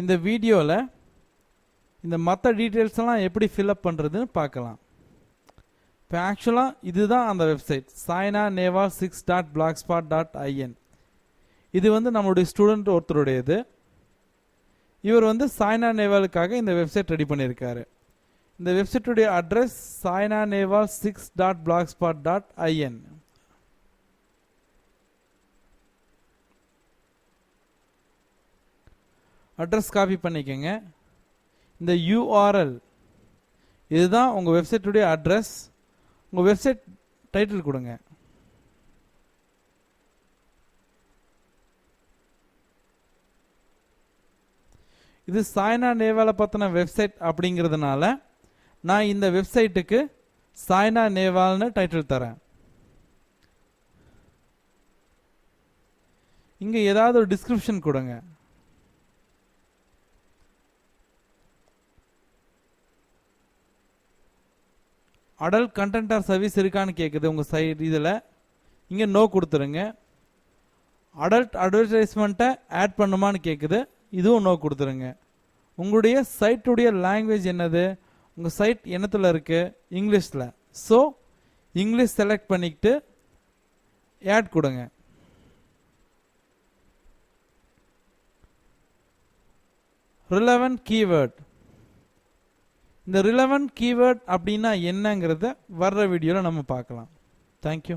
இந்த வீடியோவில் இந்த மற்ற டீட்டெயில்ஸ்லாம் எப்படி ஃபில்அப் பண்ணுறதுன்னு பார்க்கலாம். இப்போ ஆக்சுவலாக இதுதான் அந்த வெப்சைட் sainaneval6.blogspot.in. இது வந்து நம்மளுடைய ஸ்டூடெண்ட் ஒருத்தருடையது. இவர் வந்து சாய்னா நேவாலுக்காக இந்த வெப்சைட் ரெடி பண்ணியிருக்காரு. இந்த வெப்சைட்டுடைய அட்ரஸ் sainaneval6.blogspot.in. அட்ரஸ் காப்பி பண்ணிக்கோங்க. இந்த URL இதுதான் உங்கள் வெப்சைட்டுடைய அட்ரஸ். உங்கள் வெப்சைட் டைட்டில் கொடுங்க. இது சாய்னா நேவாலை பற்றின வெப்சைட் அப்படிங்கிறதுனால நான் இந்த வெப்சைட்டுக்கு சாய்னா நேவால்னு டைட்டில் தரேன். இங்கே ஏதாவது ஒரு டிஸ்கிரிப்ஷன் கொடுங்க. அடல்ட் கண்டென்ட் ஆர் சர்வீஸ் இருக்கான்னு கேட்குது உங்கள் சைட். இதில் இங்கே நோ கொடுத்துருங்க. அடல்ட் அட்வர்டைஸ்மெண்ட்டை ஆட் பண்ணுமான்னு கேட்குது. இதுவும் நோ கொடுத்துருங்க. உங்களுடைய சைட்டுடைய லாங்குவேஜ் என்னது? உங்கள் சைட் என்னத்தில் இருக்குது? இங்கிலீஷில். ஸோ இங்கிலீஷ் செலக்ட் பண்ணிக்கிட்டு ஆட் கொடுங்க. Relevant keyword. இந்த ரிலவெண்ட் கீவேர்ட் அப்படின்னா என்னங்கிறத வர்ற வீடியோவில் நம்ம பார்க்கலாம். தேங்க்யூ.